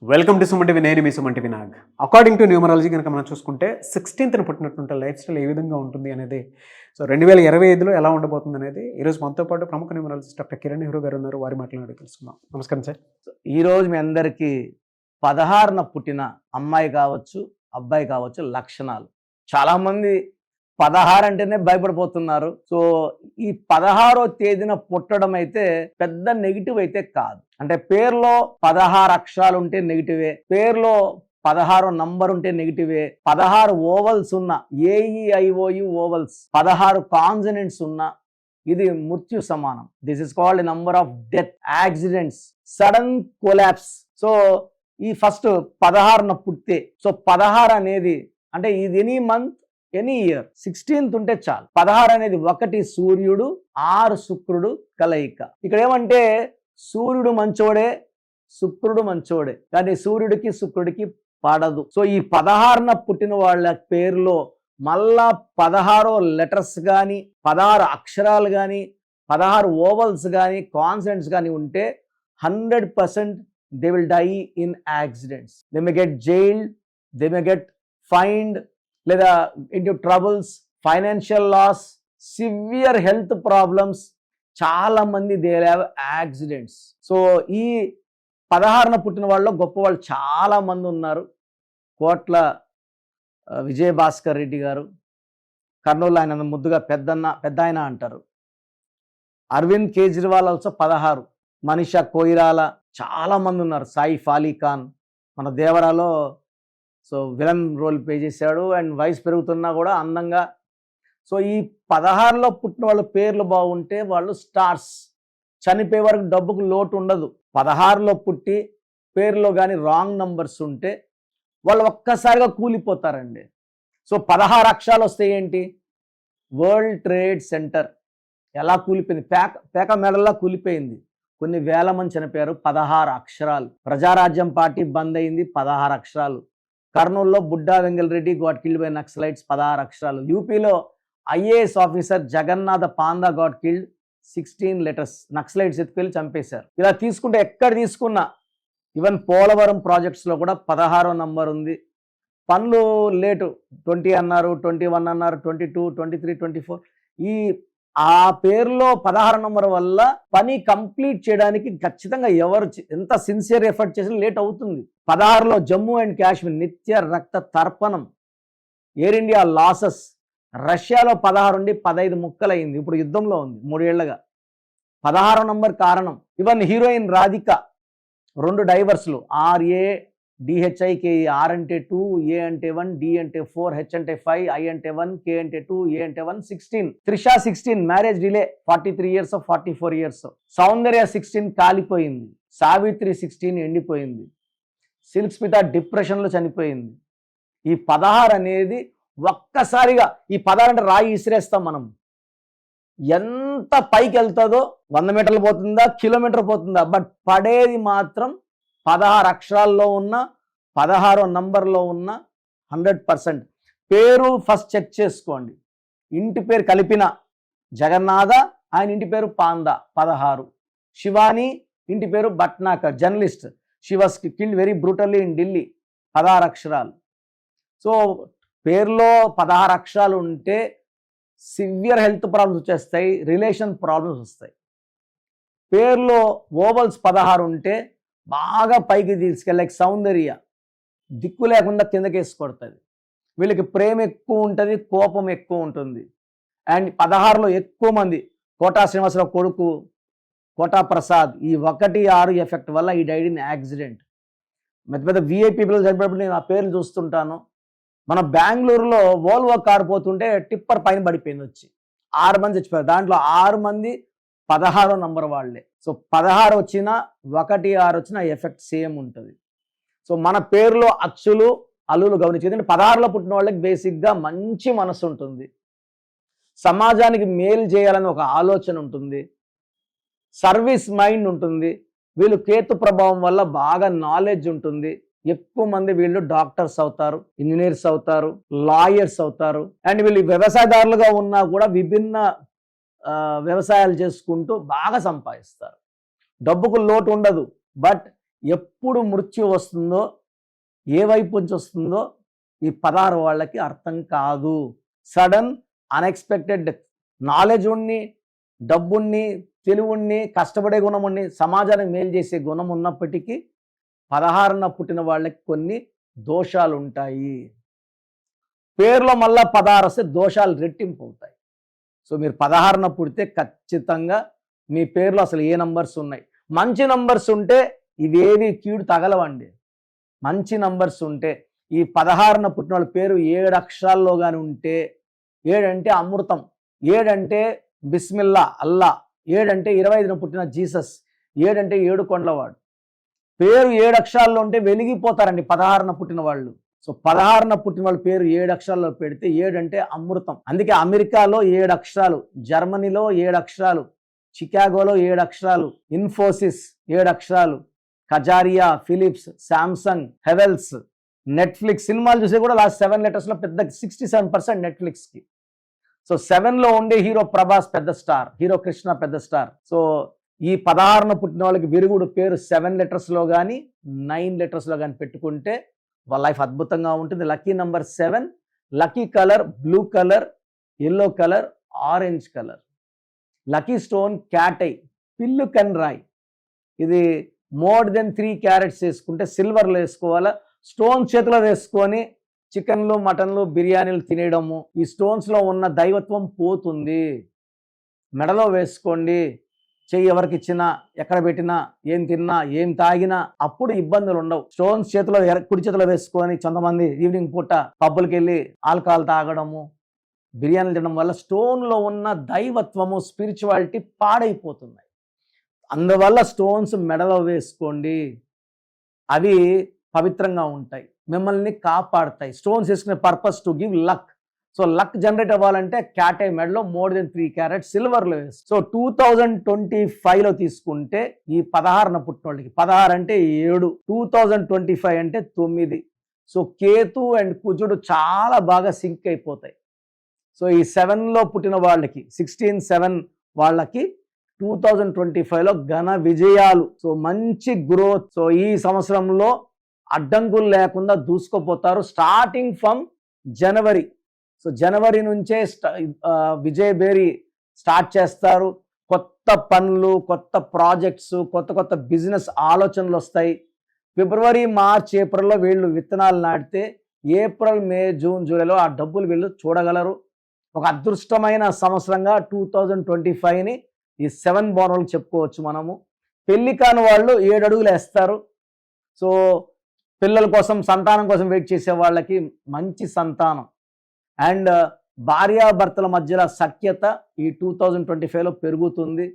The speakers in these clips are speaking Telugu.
Welcome to Suman TV. నేను మీ Suman TV Nag. According to numerology కనుక మనం చూసుకుంటే 16th పుట్టినటువంటి లైఫ్ స్టైల్ ఏ విధంగా ఉంటుంది అనేది, సో 2025లో ఎలా ఉండబోతుంది అనేది ఈరోజు మనతో పాటు ప్రముఖ న్యూమరాలజిస్ట్ డాక్టర్ కిరణ్ నెహ్రూ గారు ఉన్నారు. వారి మాటలు తెలుసుకుందాం. నమస్కారం సార్. ఈరోజు మీ అందరికీ 16న పుట్టిన అమ్మాయి కావచ్చు, అబ్బాయి కావచ్చు లక్షణాలు. చాలామంది 16 అంటేనే భయపడిపోతున్నారు. సో ఈ 16వ తేదీన పుట్టడం అయితే పెద్ద నెగిటివ్ అయితే కాదు. అంటే పేరులో 16 అక్షరాలు ఉంటే నెగిటివే, పేరులో 16 నంబర్ ఉంటే నెగిటివే, 16 ఓవల్స్ ఉన్న ఏఈఐఓయు ఓవల్స్, 16 కాన్సనెంట్స్ ఉన్న ఇది మృత్యు సమానం. This is called number of death, accidents, sudden collapse. So ఈ ఫస్ట్ 16న పుట్టితే, సో 16 అనేది అంటే ఇది any month any year, 16th ఉంటే చాలు. 16 అనేది 1 సూర్యుడు 6 శుక్రుడు కలయిక. ఇక్కడ ఏమంటే సూర్యుడు మంచోడే, శుక్రుడు మంచోడే, కానీ సూర్యుడికి శుక్రుడికి పడదు. సో ఈ 16న పుట్టిన వాళ్ళ పేరులో మళ్ళా 16 లెటర్స్ కానీ, 16 అక్షరాలు కానీ, 16 ఓవల్స్ కానీ, కాన్సనెంట్స్ కానీ ఉంటే 100% they will die in accidents. They may get jailed, they may get fined, లేదా into troubles, financial loss, severe health problems. చాలా మంది దే హ్యావ్ యాక్సిడెంట్స్. సో ఈ 16న పుట్టిన వాళ్ళు గొప్ప వాళ్ళు చాలా మంది ఉన్నారు. కోట్ల విజయభాస్కర్ రెడ్డి గారు, కర్నూలు ఆయన ముద్దుగా పెద్ద ఆయన అంటారు. అరవింద్ కేజ్రీవాల్ ఆల్సో 16, మనీషా కొయిరాలా, చాలా మంది ఉన్నారు. సాయి ఫాలీ ఖాన్ మన దేవరాలో సో విలన్ రోల్ ప్లే చేశాడు. అండ్ వయసు పెరుగుతున్నా కూడా అందంగా. సో ఈ 16లో పుట్టిన వాళ్ళ పేర్లు బాగుంటే వాళ్ళు స్టార్స్. చనిపోయే వరకు డబ్బుకు లోటు ఉండదు. 16లో పుట్టి పేర్లో కానీ రాంగ్ నంబర్స్ ఉంటే వాళ్ళు ఒక్కసారిగా కూలిపోతారండి. సో 16 అక్షరాలు వస్తే ఏంటి, వరల్డ్ ట్రేడ్ సెంటర్ ఎలా కూలిపోయింది, పేక మెడల్లా కూలిపోయింది. కొన్ని వేల మంది చనిపోయారు. 16 అక్షరాలు. ప్రజారాజ్యం పార్టీ బంద్ అయింది. 16 అక్షరాలు. కర్నూలులో Budda Vengal Reddy got killed by naxalites, 16 అక్షరాలు. యూపీలో IAS officer Jagannatha Panda got killed, 16 letters. Naxalites ఎత్తుకెళ్ళి చంపేశారు. ఇలా తీసుకుంటే ఎక్కడ తీసుకున్నా, ఈవెన్ పోలవరం ప్రాజెక్ట్స్లో కూడా 16వ నంబర్ ఉంది. పనులు లేటు, 20 అన్నారు, 21 అన్నారు, 22, 23, 24. ఈ ఆ పేరులో 16 నంబర్ వల్ల పని కంప్లీట్ చేయడానికి ఖచ్చితంగా ఎవరు ఎంత సిన్సియర్ ఎఫర్ట్ చేసినా లేట్ అవుతుంది. 16లో జమ్మూ అండ్ కాశ్మీర్ నిత్య రక్త తర్పణం, ఎయిర్ ఇండియా లాసెస్, రష్యాలో 16 నుండి 15 ముక్కలైంది. ఇప్పుడు యుద్ధంలో ఉంది 3 ఏళ్లుగా. 16వ నంబర్ కారణం. Even heroine Radhika 2 డైవర్స్లు, RADHIKE, R అంటే 2, A అంటే 1, D అంటే 4, H అంటే 5, I అంటే 1, K అంటే 2, A అంటే 1, 16. Trisha 16 marriage delay, 43 years, 44 years. సౌందర్య 16 కాలిపోయింది. సావిత్రి 16 ఎండిపోయింది. సిల్క్ స్మిత డిప్రెషన్లో చనిపోయింది. ఈ 16 అనేది ఒక్కసారిగా, ఈ 16 అంటే రాయి ఇసిరేస్తాం మనం. ఎంత పైకి వెళ్తుందో, 100 మీటర్లు పోతుందా, కిలోమీటర్ పోతుందా, బట్ పడేది మాత్రం 16 అక్షరాల్లో ఉన్న, 16వ నంబర్లో ఉన్న 100%. పేరు ఫస్ట్ చెక్ చేసుకోండి. ఇంటి పేరు కలిపిన జగన్నాథ, ఆయన ఇంటి పేరు పాందా, 16. శివాని ఇంటి పేరు Bhatnagar, journalist. She was killed very brutally in Delhi, 16 అక్షరాలు. సో పేరులో 16 అక్షరాలు ఉంటే సివియర్ హెల్త్ ప్రాబ్లమ్స్ వచ్చేస్తాయి, రిలేషన్ ప్రాబ్లమ్స్ వస్తాయి. పేరులో ఓవల్స్ 16 ఉంటే బాగా పైకి తీసుకెళ్ళి సౌందర్య దిక్కు లేకుండా కిందకేసి కొడుతుంది. వీళ్ళకి ప్రేమ ఎక్కువ ఉంటుంది, కోపం ఎక్కువ ఉంటుంది. అండ్ 16లో ఎక్కువ మంది, కోటా శ్రీనివాసరావు కొడుకు కోటా ప్రసాద్, ఈ 1-6 ఎఫెక్ట్ వల్ల ఈ డైడ్ ఇన్ యాక్సిడెంట్. పెద్ద విఐపీ పీపుల్ చనిపోయినప్పుడు నేను ఆ పేర్లు చూస్తుంటాను. మన బెంగళూరులో వోల్వో కారు పోతుంటే టిప్పర్ పైన పడిపోయింది, వచ్చి 6 మంది చచ్చిపోయారు. దాంట్లో 6 మంది 16వ నంబర్ వాళ్ళే. సో 16 వచ్చినా 1-6 వచ్చినా ఎఫెక్ట్ సేమ్ ఉంటుంది. సో మన పేరులో అచ్చులు అల్లులు గమనించేది. 16లో పుట్టిన వాళ్ళకి బేసిక్గా మంచి మనసు ఉంటుంది, సమాజానికి మేలు చేయాలని ఒక ఆలోచన ఉంటుంది, సర్వీస్ మైండ్ ఉంటుంది. వీళ్ళు కేతు ప్రభావం వల్ల బాగా నాలెడ్జ్ ఉంటుంది. ఎక్కువ మంది వీళ్ళు డాక్టర్స్ అవుతారు, ఇంజనీర్స్ అవుతారు, లాయర్స్ అవుతారు. అండ్ వీళ్ళు వ్యవసాయదారులుగా ఉన్నా కూడా విభిన్న వ్యవసాయాలు చేసుకుంటూ బాగా సంపాదిస్తారు. డబ్బుకు లోటు ఉండదు. బట్ ఎప్పుడు మృత్యు వస్తుందో, ఏ వైపు నుంచి వస్తుందో ఈ 16 వాళ్ళకి అర్థం కాదు. Sudden unexpected death. నాలెడ్జ్ ఉన్ని, డబ్బుని, తెలివుణ్ణి, కష్టపడే గుణం ఉన్ని, సమాజానికి మేలు చేసే గుణం ఉన్నప్పటికీ 16న పుట్టిన వాళ్ళకి కొన్ని దోషాలు ఉంటాయి. పేరులో మళ్ళా 16 వస్తే దోషాలు రెట్టింపు అవుతాయి. సో మీరు 16న పుడితే ఖచ్చితంగా మీ పేరులో అసలు ఏ నంబర్స్ ఉన్నాయి. మంచి నంబర్స్ ఉంటే ఇవేవి కీడు తగలవండి. మంచి నంబర్స్ ఉంటే ఈ 16న పుట్టిన వాళ్ళ పేరు 7 అక్షరాల్లో కానీ ఉంటే, 7 అంటే అమృతం, 7 అంటే బిస్మిల్లా అల్లా, 7 అంటే 25న పుట్టిన జీసస్, 7 అంటే 7 కొండలవాడు. పేరు 7 అక్షరాల్లో ఉంటే వెలిగిపోతారండి 16న పుట్టిన వాళ్ళు. సో 16న పుట్టిన వాళ్ళ పేరు 7 అక్షరాల్లో పెడితే 7 అంటే అమృతం. అందుకే అమెరికాలో 7 అక్షరాలు, జర్మనీలో 7 అక్షరాలు, చికాగోలో 7 అక్షరాలు, ఇన్ఫోసిస్ 7 అక్షరాలు, Kajaria, Philips, Samsung, Havells, Netflix. సినిమాలు చూసే కూడా లాస్ట్ 7 లెటర్స్లో పెద్ద 67% నెట్ఫ్లిక్స్కి. సో 7లో ఉండే హీరో ప్రభాస్ పెద్ద స్టార్, హీరో కృష్ణ పెద్ద స్టార్. సో ఈ 16న పుట్టిన వాళ్ళకి విరుగుడు పేరు 7 లెటర్స్లో కానీ 9 లెటర్స్లో కానీ పెట్టుకుంటే వాళ్ళ లైఫ్ అద్భుతంగా ఉంటుంది. Lucky number 7, lucky colour blue colour, yellow colour, orange colour. Lucky stone cat I, పిల్లు కన్ రాయ్. ఇది మోర్ దెన్ 3 క్యారెట్స్ వేసుకుంటే సిల్వర్లో వేసుకోవాలా. స్టోన్ చేతిలో వేసుకొని చికెన్లు, మటన్లు, బిర్యానీలు తినేయడము, ఈ స్టోన్స్లో ఉన్న దైవత్వం పోతుంది. మెడలో వేసుకోండి. చెయ్యి ఎవరికి ఇచ్చినా, ఎక్కడ పెట్టినా, ఏం తిన్నా, ఏం తాగినా అప్పుడు ఇబ్బందులు ఉండవు. స్టోన్స్ చేతిలో కుడి చేతిలో వేసుకొని కొంతమంది ఈవినింగ్ పూట పబ్బులకి వెళ్ళి ఆల్కహాల్ తాగడము, బిర్యానీలు తినడం వల్ల స్టోన్లో ఉన్న దైవత్వము, స్పిరిచువాలిటీ పాడైపోతున్నాయి. అందువల్ల స్టోన్స్ మెడలో వేసుకోండి. అవి పవిత్రంగా ఉంటాయి, మిమ్మల్ని కాపాడుతాయి. స్టోన్స్ వేసుకునే purpose to give luck. So luck generate అవ్వాలంటే క్యాట్ ఐ మెడలో మోర్ దెన్ 3 క్యారెట్స్ సిల్వర్లో వేసి. సో 2025లో తీసుకుంటే ఈ 16న పుట్టిన వాళ్ళకి, 16 అంటే 7, 2025 అంటే 9. సో కేతు అండ్ కుజుడు చాలా బాగా సింక్ అయిపోతాయి. సో ఈ 7లో పుట్టిన వాళ్ళకి, 16/7 వాళ్ళకి 2025లో ఘన విజయాలు. సో మంచి గ్రోత్. సో ఈ సంవత్సరంలో అడ్డంకులు లేకుండా దూసుకుపోతారు. Starting from January. సో జనవరి నుంచే విజయ్ బేరి స్టార్ట్ చేస్తారు. కొత్త పనులు, కొత్త ప్రాజెక్ట్స్, కొత్త బిజినెస్ ఆలోచనలు వస్తాయి. ఫిబ్రవరి, మార్చ్, ఏప్రిల్లో వీళ్ళు విత్తనాలు నాటితే ఏప్రిల్, మే, జూన్, జూలైలో ఆ డబ్బులు వీళ్ళు చూడగలరు. ఒక అదృష్టమైన సంవత్సరంగా 2025ని ఈ 7 బోర్నర్లు చెప్పుకోవచ్చు మనము. పెళ్లి కాని వాళ్ళు 7 అడుగులు వేస్తారు. సో పిల్లల కోసం, సంతానం కోసం వెయిట్ చేసే వాళ్ళకి మంచి సంతానం అండ్ భార్యాభర్తల మధ్యలో సఖ్యత ఈ 2025లో పెరుగుతుంది.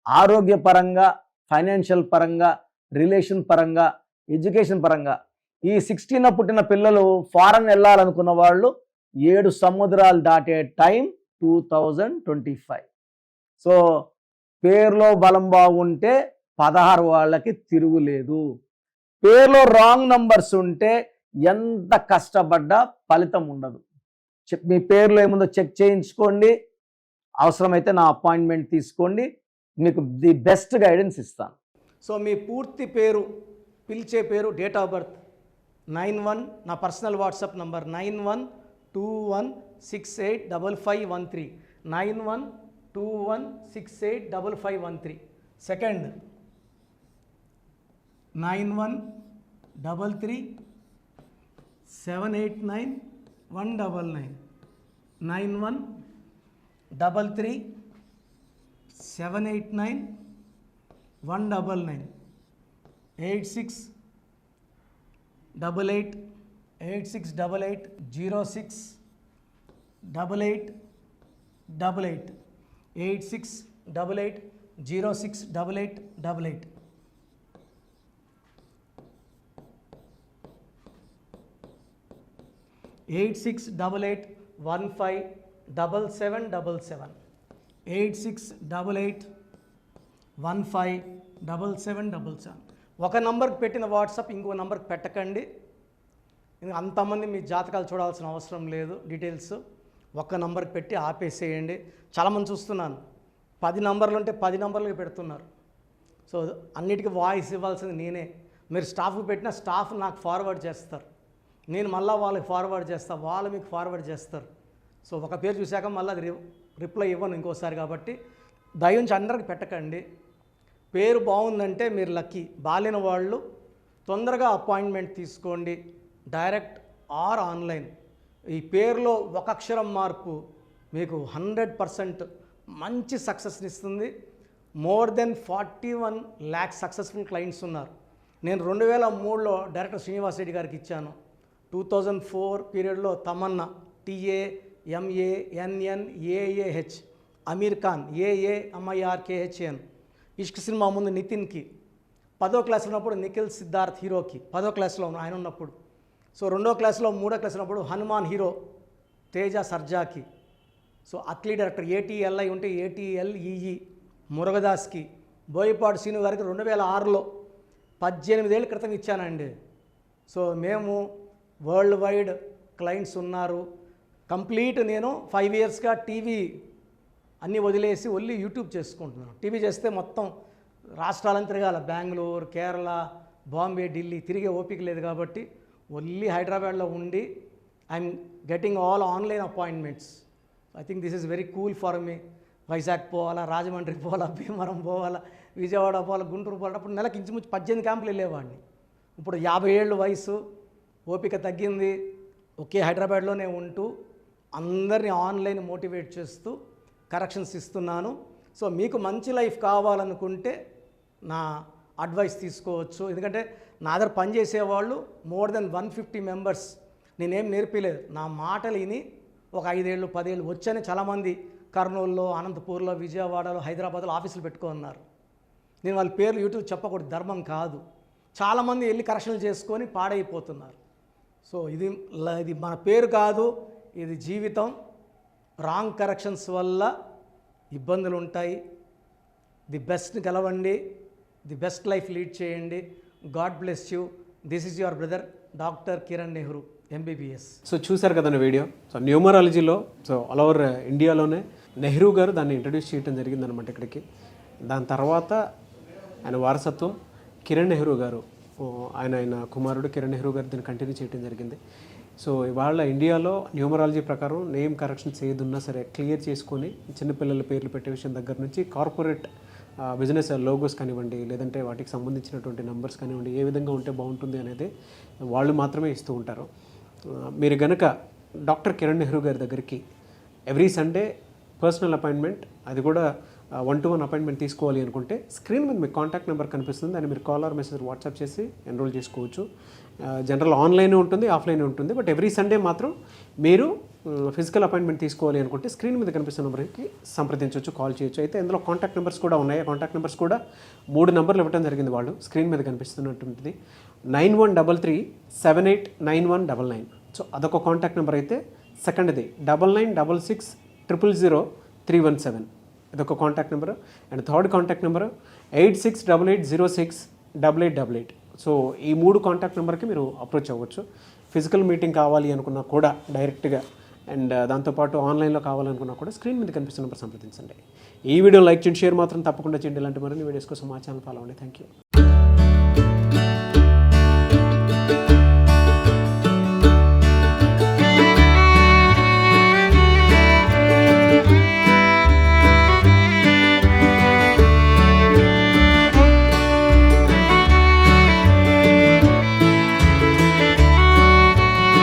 ఆరోగ్యపరంగా, ఫైనాన్షియల్ పరంగా, రిలేషన్ పరంగా, ఎడ్యుకేషన్ పరంగా ఈ 16న పుట్టిన పిల్లలు ఫారెన్ వెళ్ళాలనుకున్న వాళ్ళు 7 సముద్రాలు దాటే టైం 2025. సో పేరులో బలం బాగుంటే 16 వాళ్ళకి తిరుగులేదు. పేరులో రాంగ్ నంబర్స్ ఉంటే ఎంత కష్టపడ్డా ఫలితం ఉండదు. మీ పేరులో ఏముందో చెక్ చేయించుకోండి. అవసరమైతే నా అపాయింట్మెంట్ తీసుకోండి, మీకు ది బెస్ట్ గైడెన్స్ ఇస్తాను. సో మీ పూర్తి పేరు, పిలిచే పేరు, డేట్ ఆఫ్ బర్త్ 91, నా personal WhatsApp number 9121685513, 9121685513. Second 9133789199, 9133789199, 8688068888, 8688068888. Eight 8688157777, 8688157777. ఒక నంబర్కి పెట్టిన వాట్సాప్ ఇంకో నంబర్కి పెట్టకండి. అంతమంది మీ జాతకాలు చూడాల్సిన అవసరం లేదు. డీటెయిల్స్ ఒక్క నంబర్కి పెట్టి ఆపేసేయండి. చాలామంది చూస్తున్నాను 10 నంబర్లు ఉంటే 10 నంబర్లకి పెడుతున్నారు. సో అన్నిటికీ వాయిస్ ఇవ్వాల్సింది నేనే. మీరు స్టాఫ్కి పెట్టిన స్టాఫ్ నాకు ఫార్వర్డ్ చేస్తారు, నేను మళ్ళీ వాళ్ళకి ఫార్వర్డ్ చేస్తాను, వాళ్ళు మీకు ఫార్వర్డ్ చేస్తారు. సో ఒక పేరు చూశాక మళ్ళీ అది రిప్లై ఇవ్వను ఇంకోసారి. కాబట్టి దయించి అందరికి పెట్టకండి. పేరు బాగుందంటే మీరు లక్కీ. బాలేని వాళ్ళు తొందరగా అపాయింట్మెంట్ తీసుకోండి, డైరెక్ట్ ఆర్ ఆన్లైన్. ఈ పేరులో ఒక అక్షరం మార్పు మీకు 100% మంచి సక్సెస్ని ఇస్తుంది. More than 41 lakhs successful clients ఉన్నారు. నేను 2003లో డైరెక్టర్ శ్రీనివాస్ రెడ్డి గారికి ఇచ్చాను. 2004 పీరియడ్లో తమన్నా TAMANNAAH, అమీర్ ఖాన్ AAMIRKHAN, ఇష్క్ సినిమా ముందు నితిన్కి, 10వ క్లాస్ ఉన్నప్పుడు నిఖిల్ సిద్ధార్థ్ హీరోకి, 10వ క్లాస్లో ఆయన ఉన్నప్పుడు. సో 2వ క్లాస్లో 3వ క్లాస్ ఉన్నప్పుడు హనుమాన్ హీరో తేజ సర్జాకి. సో అట్లీ డైరెక్టర్ ATLI ఉంటే ATLEE మురుగదాస్కి. బోయపాడు శ్రీను గారికి 2006లో 18 ఏళ్ళ క్రితం ఇచ్చానండి. సో మేము వరల్డ్ వైడ్ క్లయింట్స్ ఉన్నారు. కంప్లీట్ నేను 5 yearsగా టీవీ అన్నీ వదిలేసి ఓన్లీ యూట్యూబ్ చేసుకుంటున్నాను. టీవీ చేస్తే మొత్తం రాష్ట్రాలను తిరగాల, బెంగళూరు, కేరళ, బాంబే, ఢిల్లీ తిరిగే ఓపిక లేదు. కాబట్టి ఓన్లీ హైదరాబాద్లో ఉండి I'm getting all online appointments. I think this is very cool for me. Vizag పోవాలా, రాజమండ్రి పోవాలా, భీమవరం పోవాలా, విజయవాడ పోవాలా, గుంటూరు పోవాలా. అప్పుడు నెలకి ఇంచుమించు 18 క్యాంపులు వెళ్ళేవాడిని. ఇప్పుడు 50 ఏళ్ళు వయసు, ఓపిక తగ్గింది. ఒకే హైదరాబాద్లోనే ఉంటూ అందరినీ ఆన్లైన్ మోటివేట్ చేస్తూ కరెక్షన్స్ ఇస్తున్నాను. సో మీకు మంచి లైఫ్ కావాలనుకుంటే నా అడ్వైస్ తీసుకోవచ్చు. ఎందుకంటే నా దగ్గర పనిచేసేవాళ్ళు మోర్ దెన్ 150 మెంబర్స్. నేనేం నేర్పిలేదు, నా మాటలు విని ఒక 5 ఏళ్ళు 10 ఏళ్ళు వచ్చని చాలామంది కర్నూలులో, అనంతపూర్లో, విజయవాడలో, హైదరాబాద్లో ఆఫీసులు పెట్టుకున్నారు. నేను వాళ్ళ పేర్లు యూట్యూబ్ చెప్పకూడదు, ధర్మం కాదు. చాలామంది వెళ్ళి కరెక్షన్లు చేసుకొని పాడైపోతున్నారు. సో ఇది మన పేరు కాదు, ఇది జీవితం. రాంగ్ కరెక్షన్స్ వల్ల ఇబ్బందులు ఉంటాయి. ది బెస్ట్ గెలవండి, ది బెస్ట్ లైఫ్ లీడ్ చేయండి. God bless you. This is your brother doctor Kiran Nehru MBBS. So చూశారు కదండి వీడియో. సో న్యూమరాలజీలో సో ఆల్ ఓవర్ ఇండియాలోనే నెహ్రూ గారు దాన్ని ఇంట్రడ్యూస్ చేయడం జరిగిందనమాట ఇక్కడికి. దాని తర్వాత ఆయన వారసత్వం కిరణ్ నెహ్రూ గారు, ఆయన కుమారుడు కిరణ్ నెహ్రూ గారు దీన్ని కంటిన్యూ చేయడం జరిగింది. సో ఇవాళ ఇండియాలో న్యూమరాలజీ ప్రకారం నేమ్ కరెక్షన్స్ ఏదున్నా సరే క్లియర్ చేసుకొని చిన్నపిల్లల పేర్లు పెట్టే విషయం దగ్గర నుంచి కార్పొరేట్ బిజినెస్ లోగోస్ కానివ్వండి, లేదంటే వాటికి సంబంధించినటువంటి నంబర్స్ కానివ్వండి, ఏ విధంగా ఉంటే బాగుంటుంది అనేది వాళ్ళు మాత్రమే ఇస్తూ ఉంటారు. మీరు గనక డాక్టర్ కిరణ్ నెహ్రూ గారి దగ్గరికి ఎవ్రీ సండే పర్సనల్ అపాయింట్మెంట్, అది కూడా 1-to-1 అపాయింట్మెంట్ తీసుకోవాలి అనుకుంటే స్క్రీన్ మీద మీకు కాంటాక్ట్ నెంబర్ కనిపిస్తుంది. దాన్ని మీరు కాల్ ఆర్ మెసేజ్ వాట్సాప్ చేసి ఎన్రోల్ చేసుకోవచ్చు. జనరల్ ఆన్లైన్ ఉంటుంది, ఆఫ్లైన్ ఉంటుంది. బట్ ఎవ్రీ సండే మాత్రం మీరు ఫిజికల్ అపాయింట్మెంట్ తీసుకోవాలి అనుకుంటే స్క్రీన్ మీద కనిపిస్తున్న నెంబర్కి సంప్రదించవచ్చు, కాల్ చేయొచ్చు. అయితే ఇందులో కాంటాక్ట్ నెంబర్స్ కూడా ఉన్నాయి. కాంటాక్ట్ నెంబర్స్ కూడా 3 నెంబర్లు ఇవ్వడం జరిగింది వాళ్ళు. స్క్రీన్ మీద కనిపిస్తున్నటువంటిది 9133789199. సో అదొక కాంటాక్ట్ నెంబర్ అయితే, సెకండ్ది 9966000317, ఇదొక contact number. And third contact number 8688068888. So ఈ 3 కాంటాక్ట్ నెంబర్కి మీరు అప్రోచ్ అవ్వచ్చు. ఫిజికల్ మీటింగ్ కావాలి అనుకున్నా కూడా డైరెక్ట్గా, అండ్ దాంతోపాటు ఆన్లైన్లో కావాలనుకున్నా కూడా స్క్రీన్ మీద కనిపిస్తున్న నెంబర్ సంప్రదించండి. ఈ వీడియో లైక్ చేయండి, షేర్ మాత్రం తప్పకుండా చేయండి. ఇలాంటి మరిన్ని వీడియోస్ కోసం మా ఛానల్ ఫాలో అవ్వండి. Thank you.